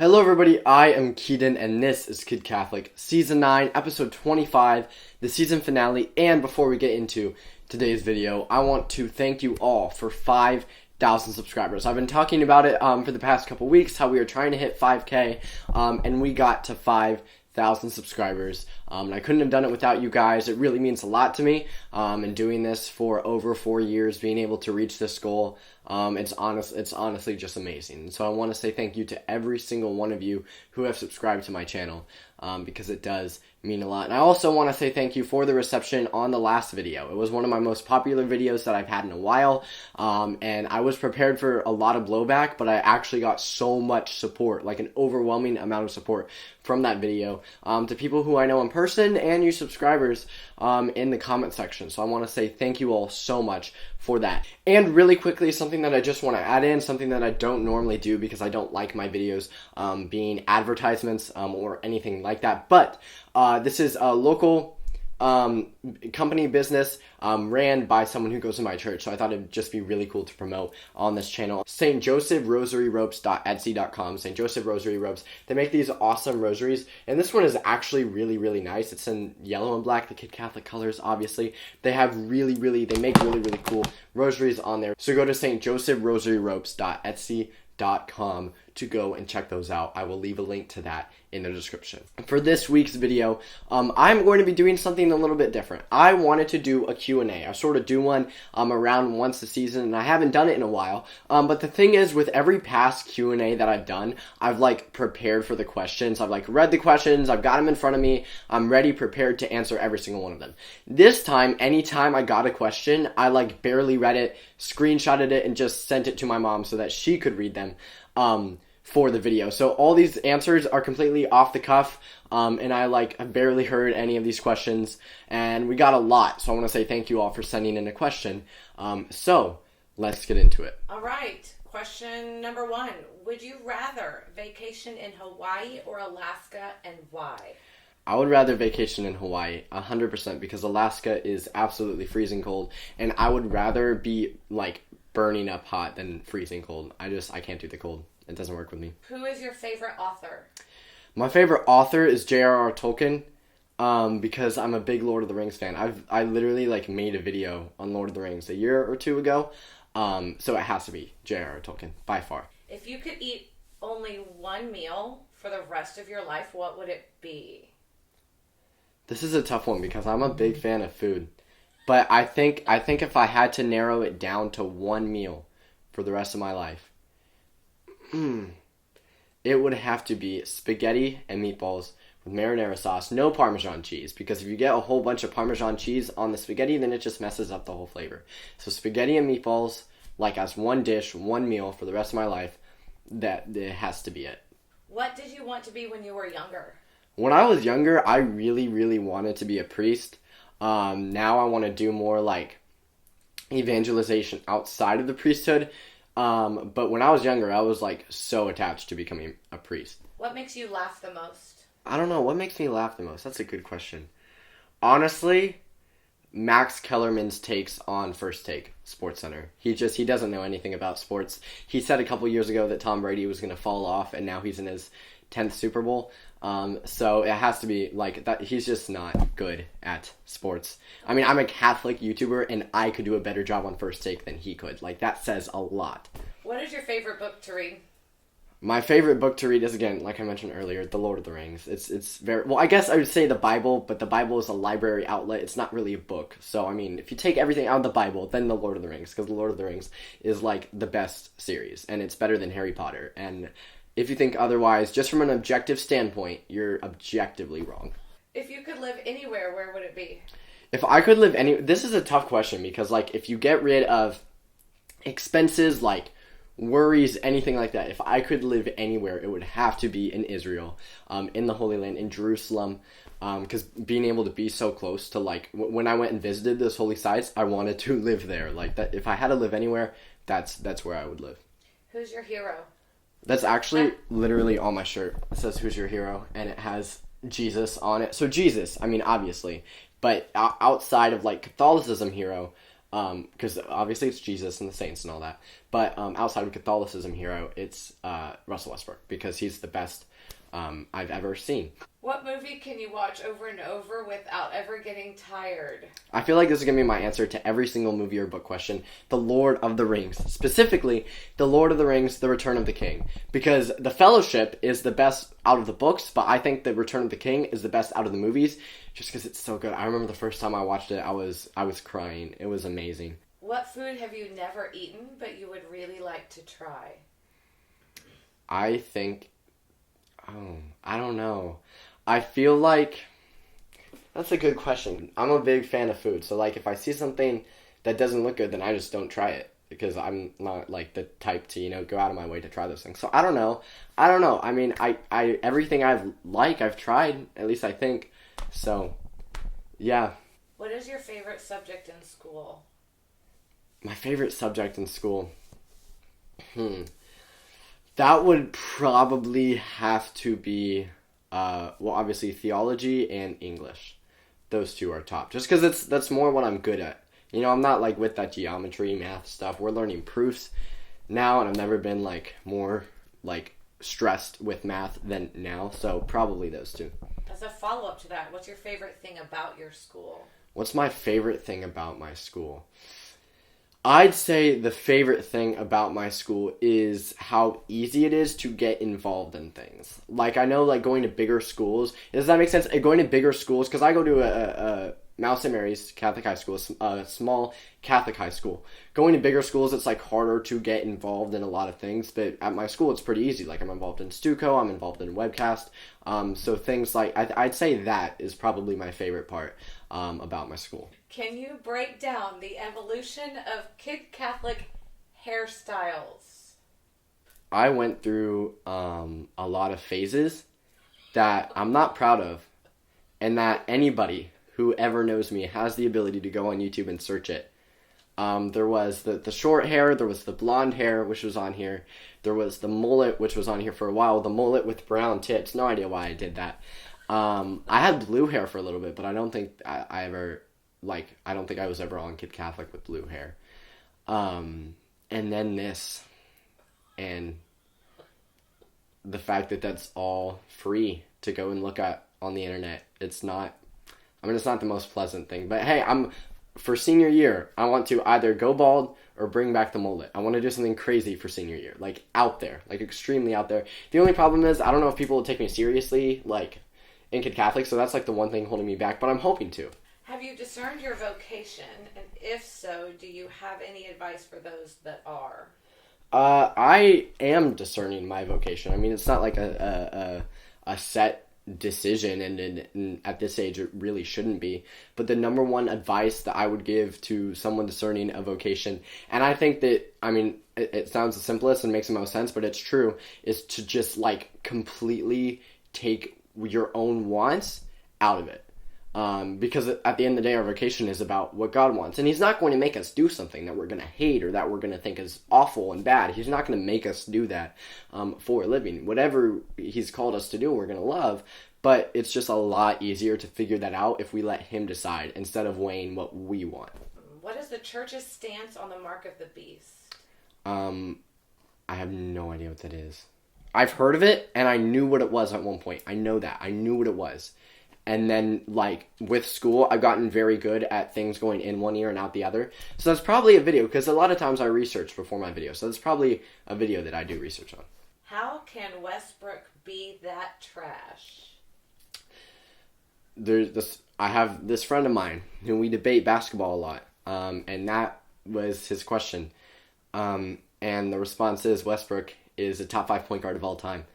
Hello everybody, I am Keaton and this is Kid Catholic, Season 9, Episode 25, the season finale. And before we get into today's video, I want to thank you all for 5,000 subscribers. I've been talking about it for the past couple weeks, how we are trying to hit 5K, and we got to 5,000 subscribers, and I couldn't have done it without you guys. It really means a lot to me, and doing this for over 4 years, being able to reach this goal, it's honestly just amazing. So I want to say thank you to every single one of you who have subscribed to my channel, because it does mean a lot. And I also want to say thank you for the reception on the last video. It was one of my most popular videos that I've had in a while, and I was prepared for a lot of blowback, but I actually got so much support, like an overwhelming amount of support from that video, to people who I know in person and you subscribers in the comment section. So I want to say thank you all so much for that. And really quickly, something that I just want to add in, something that I don't normally do because I don't like my videos being advertisements or anything like that, but this is a local company business ran by someone who goes to my church, so I thought it'd just be really cool to promote on this channel. St. Joseph Rosary Ropes.etsy.com. St. Joseph Rosary Ropes. They make these awesome rosaries, and this one is actually really nice. It's in yellow and black, the Kid Catholic colors, obviously. They have they make really cool rosaries on there. So go to St. Joseph Rosary Ropes.etsy.com to go and check those out. I will leave a link to that in the description. For this week's video, I'm going to be doing something a little bit different. I wanted to do a Q&A. I sort of do one around once a season, and I haven't done it in a while. But the thing is, with every past Q&A that I've done, I've prepared for the questions. I've read the questions. I've got them in front of me. I'm ready, prepared to answer every single one of them. This time, anytime I got a question, I barely read it, screenshotted it, and just sent it to my mom so that she could read them for the video. So all these answers are completely off the cuff, and I have barely heard any of these questions, and we got a lot. So I want to say thank you all for sending in a question. So let's get into it. All right. Question number 1. Would you rather vacation in Hawaii or Alaska, and why? I would rather vacation in Hawaii, 100%, because Alaska is absolutely freezing cold, and I would rather be burning up hot than freezing cold. I can't do the cold. It doesn't work with me. Who is your favorite author? My favorite author is J.R.R. Tolkien, because I'm a big Lord of the Rings fan. I literally made a video on Lord of the Rings a year or two ago, so it has to be J.R.R. Tolkien, by far. If you could eat only one meal for the rest of your life, what would it be? This is a tough one because I'm a big fan of food, but I think if I had to narrow it down to one meal for the rest of my life, it would have to be spaghetti and meatballs with marinara sauce, no Parmesan cheese, because if you get a whole bunch of Parmesan cheese on the spaghetti, then it just messes up the whole flavor. So spaghetti and meatballs, as one dish, one meal for the rest of my life, that it has to be it. What did you want to be when you were younger? When I was younger, I really wanted to be a priest. Now I want to do more evangelization outside of the priesthood. But when I was younger, I was so attached to becoming a priest. What makes you laugh the most? I don't know. What makes me laugh the most? That's a good question. Honestly, Max Kellerman's takes on First Take, SportsCenter. He doesn't know anything about sports. He said a couple years ago that Tom Brady was going to fall off, and now he's in his 10th Super Bowl. So it has to be that. He's just not good at sports. I mean, I'm a Catholic YouTuber, and I could do a better job on First Take than he could. That says a lot. What is your favorite book to read? My favorite book to read is, again, like I mentioned earlier, The Lord of the Rings. It's very, well, I guess I would say the Bible, but the Bible is a library outlet. It's not really a book. So, I mean, if you take everything out of the Bible, then The Lord of the Rings, because The Lord of the Rings is, the best series, and it's better than Harry Potter. And if you think otherwise, just from an objective standpoint, you're objectively wrong. If you could live anywhere, where would it be? If I could live this is a tough question, because, if you get rid of expenses, worries, anything like that, if I could live anywhere, it would have to be in Israel, in the Holy Land, in Jerusalem, because being able to be so close to, when I went and visited those holy sites, I wanted to live there. That if I had to live anywhere, that's where I would live. Who's your hero? That's actually literally on my shirt. It says, "Who's your hero?" And it has Jesus on it. So Jesus, I mean, obviously. But outside of, Catholicism hero, because obviously it's Jesus and the saints and all that. But outside of Catholicism hero, it's Russell Westbrook, because he's the best I've ever seen. What movie can you watch over and over without ever getting tired? I feel like this is going to be my answer to every single movie or book question. The Lord of the Rings. Specifically, The Lord of the Rings, The Return of the King. Because The Fellowship is the best out of the books, but I think The Return of the King is the best out of the movies, just because it's so good. I remember the first time I watched it, I was crying. It was amazing. What food have you never eaten, but you would really like to try? I think... I don't know. I feel like that's a good question. I'm a big fan of food, so like if I see something that doesn't look good, then I just don't try it, because I'm not like the type to go out of my way to try those things. So I don't know. I mean, I everything I've tried, at least I think. So yeah. What is your favorite subject in school? My favorite subject in school. That would probably have to be, obviously theology and English. Those two are top. Just because that's more what I'm good at. I'm not like with that geometry, math stuff. We're learning proofs now, and I've never been like more like stressed with math than now. So probably those two. As a follow-up to that, what's your favorite thing about your school? What's my favorite thing about my school? I'd say the favorite thing about my school is how easy it is to get involved in things. Like, I know, like, going to bigger schools, does that make sense? Going to bigger schools, because I go to a Mount St. Mary's Catholic high school, a small Catholic high school. Going to bigger schools, it's, like, harder to get involved in a lot of things, but at my school, it's pretty easy. Like, I'm involved in Stuco, I'm involved in Webcast, so things like, I'd say that is probably my favorite part about my school. Can you break down the evolution of Kid Catholic hairstyles? I went through a lot of phases that I'm not proud of, and that anybody who ever knows me has the ability to go on YouTube and search it. There was the short hair, there was the blonde hair, which was on here. There was the mullet, which was on here for a while. The mullet with brown tips. No idea why I did that. I had blue hair for a little bit, but I don't think I ever... I don't think I was ever on Kid Catholic with blue hair. And then this. And the fact that that's all free to go and look at on the internet. It's not the most pleasant thing. But hey, for senior year, I want to either go bald or bring back the mullet. I want to do something crazy for senior year. Like, out there. Like, extremely out there. The only problem is, I don't know if people will take me seriously, like, in Kid Catholic. So that's, like, the one thing holding me back. But I'm hoping to. Have you discerned your vocation? And if so, do you have any advice for those that are? I am discerning my vocation. I mean, it's not like a set decision, and at this age it really shouldn't be. But the number one advice that I would give to someone discerning a vocation, and I think that, I mean, it sounds the simplest and makes the most sense, but it's true, is to just like completely take your own wants out of it. Because at the end of the day, our vocation is about what God wants. And He's not going to make us do something that we're going to hate or that we're going to think is awful and bad. He's not going to make us do that for a living. Whatever He's called us to do, we're going to love. But it's just a lot easier to figure that out if we let Him decide instead of weighing what we want. What is the church's stance on the mark of the beast? I have no idea what that is. I've heard of it, and I knew what it was at one point. I know that. I knew what it was. And then, like, with school, I've gotten very good at things going in one ear and out the other. So that's probably a video, because a lot of times I research before my video. So that's probably a video that I do research on. How can Westbrook be that trash? I have this friend of mine who we debate basketball a lot. And that was his question. And the response is Westbrook is a top 5 point guard of all time.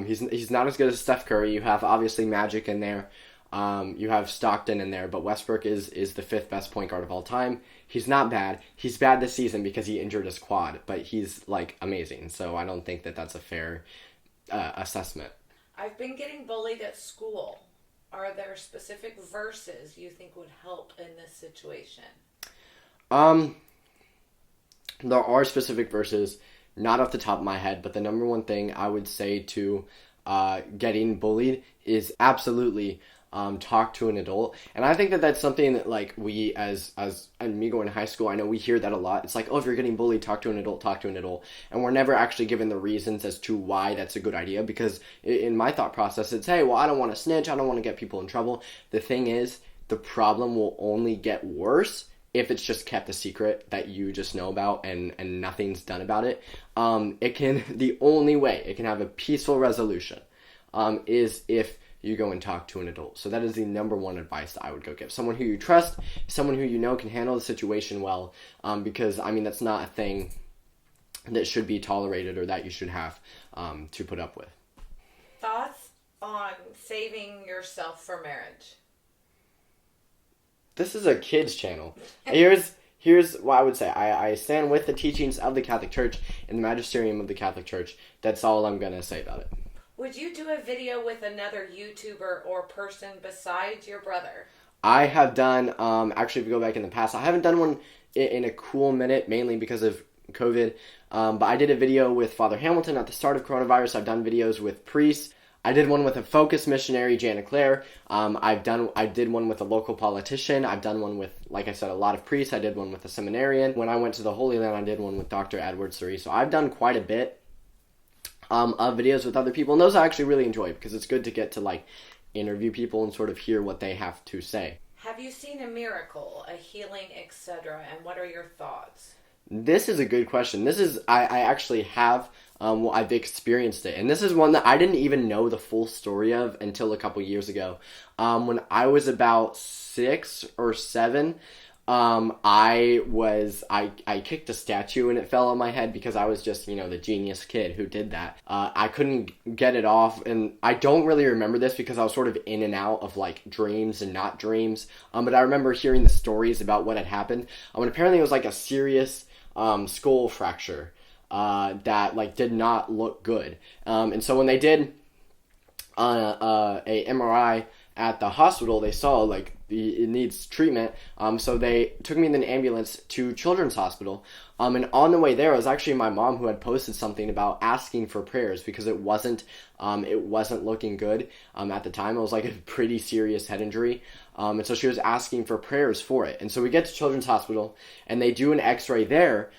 He's not as good as Steph Curry. You have obviously Magic in there. You have Stockton in there, but Westbrook is the 5th best point guard of all time. He's not bad. He's bad this season because he injured his quad, but he's like amazing. So I don't think that that's a fair assessment. I've been getting bullied at school. Are there specific verses you think would help in this situation? There are specific verses. Not off the top of my head, but the number one thing I would say to getting bullied is absolutely talk to an adult. And I think that that's something that like we as and me going to high school, I know we hear that a lot. It's like, oh, if you're getting bullied, talk to an adult, talk to an adult. And we're never actually given the reasons as to why that's a good idea, because in my thought process, it's, hey, well, I don't want to snitch, I don't want to get people in trouble. The thing is, the problem will only get worse if it's just kept a secret that you just know about and nothing's done about it. The only way it can have a peaceful resolution is if you go and talk to an adult. So that is the number one advice that I would go give. Someone who you trust, someone who you know can handle the situation well, because, I mean, that's not a thing that should be tolerated or that you should have to put up with. Thoughts on saving yourself for marriage? This is a kids channel. Here's what I would say. I stand with the teachings of the Catholic Church and the magisterium of the Catholic Church. That's all I'm going to say about it. Would you do a video with another YouTuber or person besides your brother? I have done, actually, if you go back in the past, I haven't done one in a cool minute, mainly because of COVID. But I did a video with Father Hamilton at the start of coronavirus. I've done videos with priests. I did one with a focus missionary, Jana Claire. I did one with a local politician. I've done one with, like I said, a lot of priests. I did one with a seminarian. When I went to the Holy Land, I did one with Dr. Edward Surrey. So I've done quite a bit of videos with other people, and those I actually really enjoy because it's good to get to like interview people and sort of hear what they have to say. Have you seen a miracle, a healing, etc., and what are your thoughts? This is a good question. I actually have, I've experienced it. And this is one that I didn't even know the full story of until a couple years ago. When I was about 6 or 7, I kicked a statue and it fell on my head because I was just, the genius kid who did that. I couldn't get it off, and I don't really remember this because I was sort of in and out of like dreams and not dreams. But I remember hearing the stories about what had happened. And apparently it was like a serious skull fracture that like did not look good. And so when they did a MRI at the hospital, they saw like it needs treatment. So they took me in an ambulance to Children's Hospital. And on the way there, it was actually my mom who had posted something about asking for prayers because it wasn't looking good at the time. It was like a pretty serious head injury. And so she was asking for prayers for it. And so we get to Children's Hospital, and they do an x-ray there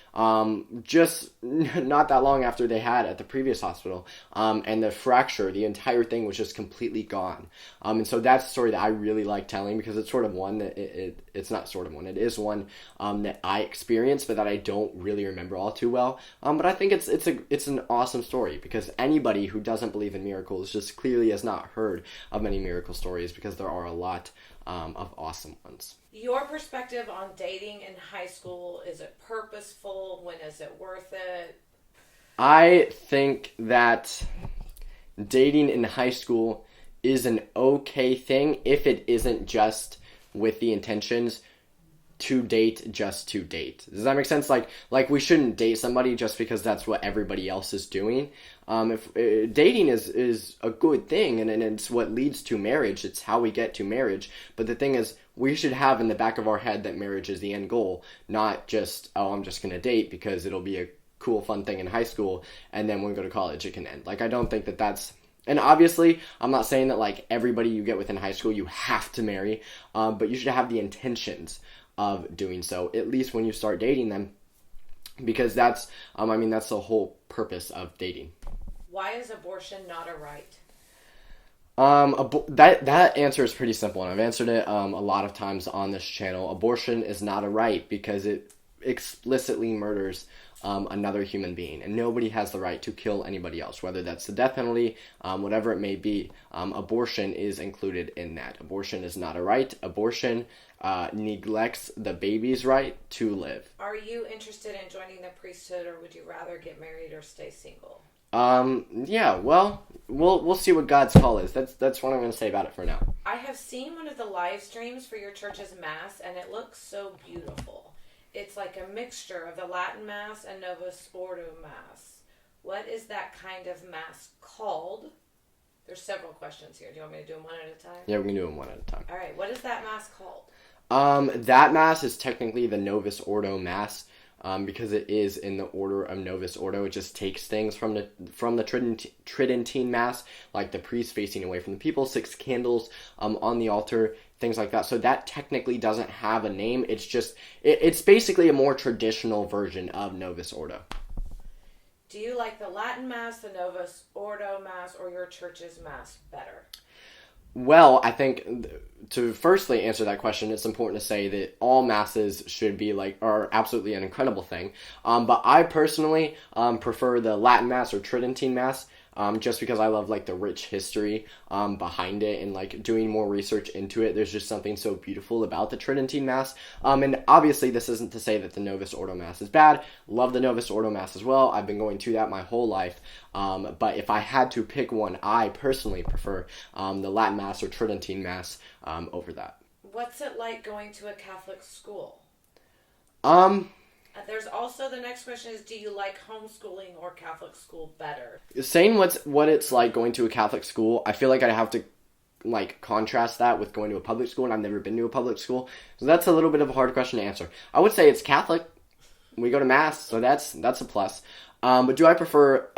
just not that long after they had at the previous hospital. And the fracture, the entire thing was just completely gone. And so that's a story that I really like telling because it's sort of one that it's not sort of one. It is one that I experienced, but that I don't really remember all too well. But I think it's an awesome story because anybody who doesn't believe in miracles just clearly has not heard of many miracle stories because there are a lot of awesome ones. Your perspective on dating in high school, is it purposeful? When is it worth it? I think that dating in high school is an okay thing if it isn't just with the intentions to date just to date. Does that make sense? Like we shouldn't date somebody just because that's what everybody else is doing. If dating is a good thing and it's what leads to marriage, it's how we get to marriage. But the thing is, we should have in the back of our head that marriage is the end goal, not just, oh, I'm just going to date because it'll be a cool, fun thing in high school, and then when we go to college, it can end. Like, I don't think that that's... And obviously, I'm not saying that, like, everybody you get with in high school you have to marry, but you should have the intentions of doing so, at least when you start dating them, because that's the whole purpose of dating. Why is abortion not a right? That answer is pretty simple, and I've answered it a lot of times on this channel. Abortion is not a right because it explicitly murders another human being, and nobody has the right to kill anybody else, whether that's the death penalty, whatever it may be. Abortion is included in that. Abortion is not a right. Abortion neglects the baby's right to live. Are you interested in joining the priesthood, or would you rather get married or stay single? Yeah, well, we'll see what God's call is. That's what I'm going to say about it for now. I have seen one of the live streams for your church's mass, and it looks so beautiful. It's like a mixture of the Latin Mass and Novus Ordo Mass. What is that kind of Mass called? There's several questions here. Do you want me to do them one at a time? Yeah, we can do them one at a time. All right. What is that Mass called? That Mass is technically the Novus Ordo Mass. because it is in the order of Novus Ordo. It just takes things from the Tridentine Mass, like the priest facing away from the people, 6 candles on the altar, things like that. So that technically doesn't have a name. It's just, it's basically a more traditional version of Novus Ordo. Do you like the Latin Mass, the Novus Ordo Mass, or your church's Mass better? Well, I think to firstly answer that question, it's important to say that all masses should be are absolutely an incredible thing. But I personally prefer the Latin Mass or Tridentine Mass. Just because I love the rich history behind it and doing more research into it. There's just something so beautiful about the Tridentine Mass. And obviously this isn't to say that the Novus Ordo Mass is bad. Love the Novus Ordo Mass as well. I've been going to that my whole life. But if I had to pick one, I personally prefer the Latin Mass or Tridentine Mass over that. What's it like going to a Catholic school? There's also, the next question is, do you like homeschooling or Catholic school better? Saying what it's like going to a Catholic school, I feel like I have to contrast that with going to a public school, and I've never been to a public school. So that's a little bit of a hard question to answer. I would say it's Catholic. We go to Mass, so that's a plus. But do I prefer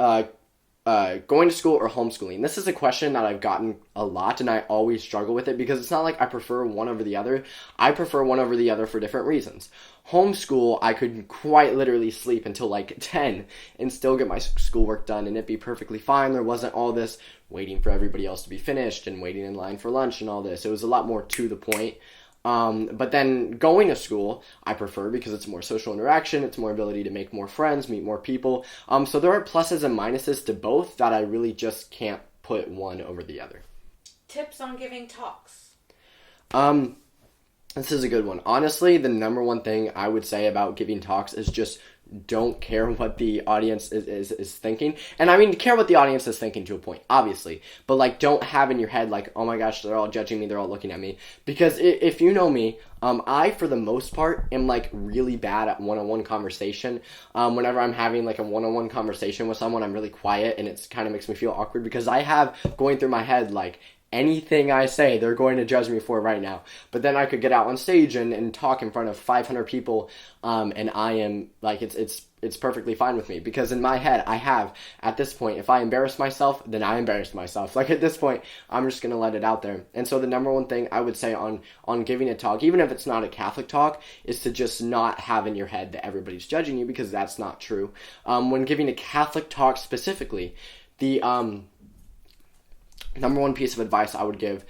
going to school or homeschooling? This is a question that I've gotten a lot, and I always struggle with it because it's not like I prefer one over the other. I prefer one over the other for different reasons. Homeschool, I could quite literally sleep until 10 and still get my schoolwork done, and it'd be perfectly fine. There wasn't all this waiting for everybody else to be finished and waiting in line for lunch and all this. It was a lot more to the point. But then going to school, I prefer because it's more social interaction, it's more ability to make more friends, meet more people. So there are pluses and minuses to both that I really just can't put one over the other. Tips on giving talks. This is a good one. Honestly, the number one thing I would say about giving talks is just don't care what the audience is thinking. And I mean, care what the audience is thinking to a point, obviously. But don't have in your head oh my gosh, they're all judging me, they're all looking at me. Because if you know me, I, for the most part, am really bad at one-on-one conversation. Whenever I'm having a one-on-one conversation with someone, I'm really quiet, and it kind of makes me feel awkward because I have going through my head anything I say, they're going to judge me for right now. But then I could get out on stage and talk in front of 500 people, and I am, it's perfectly fine with me. Because in my head, I have, at this point, if I embarrass myself, then I embarrass myself. At this point, I'm just going to let it out there. And so the number one thing I would say on giving a talk, even if it's not a Catholic talk, is to just not have in your head that everybody's judging you, because that's not true. When giving a Catholic talk specifically, the number one piece of advice I would give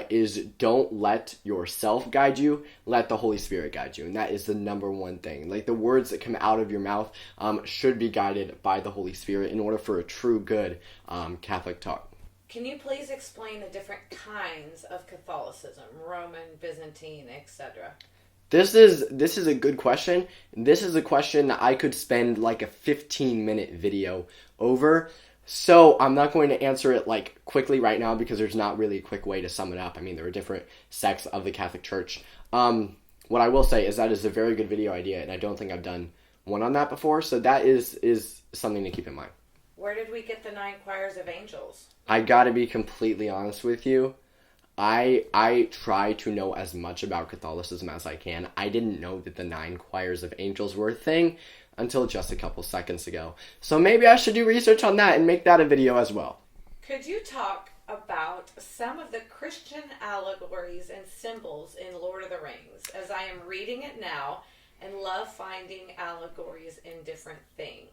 is don't let yourself guide you, let the Holy Spirit guide you. And that is the number one thing. The words that come out of your mouth should be guided by the Holy Spirit in order for a true, good Catholic talk. Can you please explain the different kinds of Catholicism, Roman, Byzantine, etc.? This is a good question. This is a question that I could spend a 15-minute video over. So I'm not going to answer it quickly right now because there's not really a quick way to sum it up. I mean, there are different sects of the Catholic Church. What I will say is that is a very good video idea, and I don't think I've done one on that before. So that is something to keep in mind. Where did we get the 9 choirs of angels? I gotta be completely honest with you. I try to know as much about Catholicism as I can. I didn't know that the 9 choirs of angels were a thing until just a couple seconds ago. So maybe I should do research on that and make that a video as well. Could you talk about some of the Christian allegories and symbols in Lord of the Rings, as I am reading it now and love finding allegories in different things?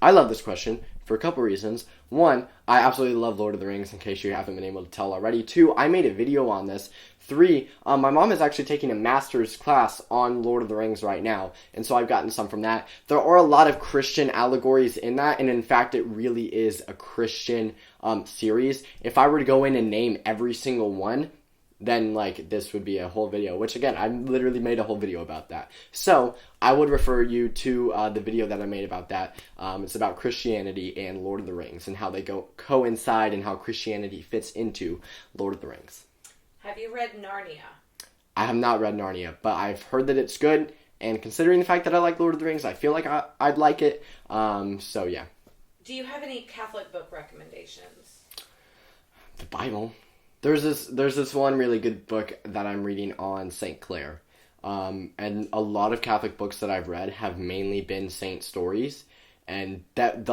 I love this question for a couple reasons. One, I absolutely love Lord of the Rings, in case you haven't been able to tell already. Two, I made a video on this. Three, my mom is actually taking a master's class on Lord of the Rings right now, and so I've gotten some from that. There are a lot of Christian allegories in that, and in fact, it really is a Christian series. If I were to go in and name every single one, then this would be a whole video, which again, I literally made a whole video about that. So I would refer you to the video that I made about that. It's about Christianity and Lord of the Rings and how they coincide and how Christianity fits into Lord of the Rings. Have you read Narnia? I have not read Narnia, but I've heard that it's good, and considering the fact that I like Lord of the Rings, I feel like I'd like it. So yeah. Do you have any Catholic book recommendations? The Bible. There's this one really good book that I'm reading on St. Clair. And a lot of Catholic books that I've read have mainly been saint stories, and that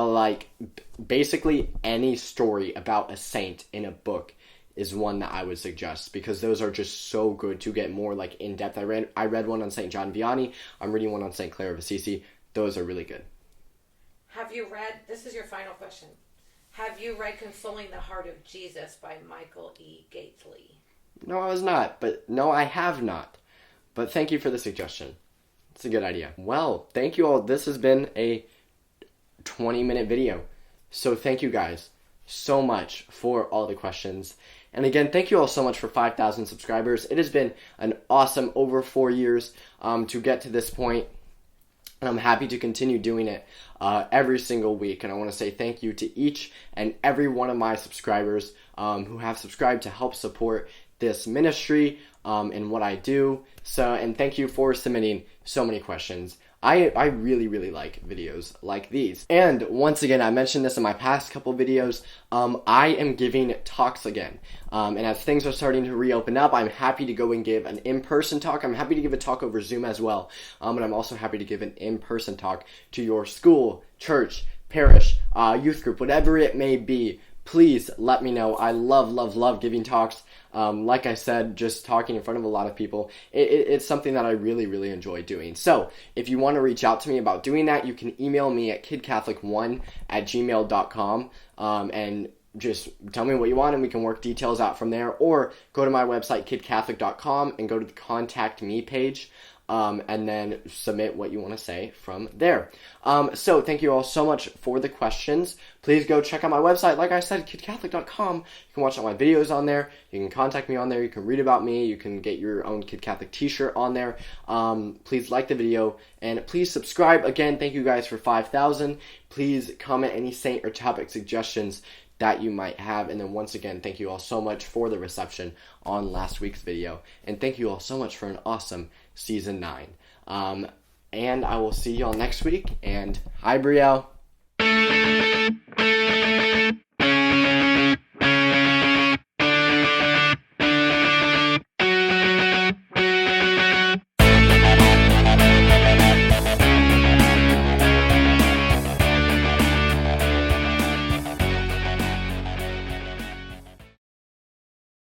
basically any story about a saint in a book is one that I would suggest, because those are just so good to get more like in depth. I read one on Saint John Vianney. I'm reading one on Saint Clare of Assisi. Those are really good. Have you read, this is your final question, have you read Consoling the Heart of Jesus by Michael E. Gately? No, I was not, but no, I have not. But thank you for the suggestion. It's a good idea. Well, thank you all. This has been a 20-minute video. So thank you guys so much for all the questions. And again, thank you all so much for 5,000 subscribers. It has been an awesome over 4 years to get to this point. And I'm happy to continue doing it every single week. And I want to say thank you to each and every one of my subscribers who have subscribed to help support this ministry and what I do. And thank you for submitting so many questions. I really, really like videos like these. And once again, I mentioned this in my past couple videos, I am giving talks again. And as things are starting to reopen up, I'm happy to go and give an in-person talk. I'm happy to give a talk over Zoom as well. And I'm also happy to give an in-person talk to your school, church, parish, youth group, whatever it may be. Please let me know. I love giving talks. Like I said, just talking in front of a lot of people, it's something that I really enjoy doing. So if you want to reach out to me about doing that, you can email me at kidcatholic1@gmail.com and just tell me what you want and we can work details out from there. Or go to my website, kidcatholic.com, and go to the Contact Me page. And then submit what you want to say from there. So thank you all so much for the questions. Please go check out my website. Like I said, kidcatholic.com. You can watch all my videos on there. You can contact me on there. You can read about me. You can get your own Kid Catholic t-shirt on there. Please like the video and please subscribe. Again, thank you guys for 5,000. Please comment any saint or topic suggestions that you might have. And then once again, thank you all so much for the reception on last week's video. And thank you all so much for an awesome Season 9. And I will see y'all next week. And hi, Brielle.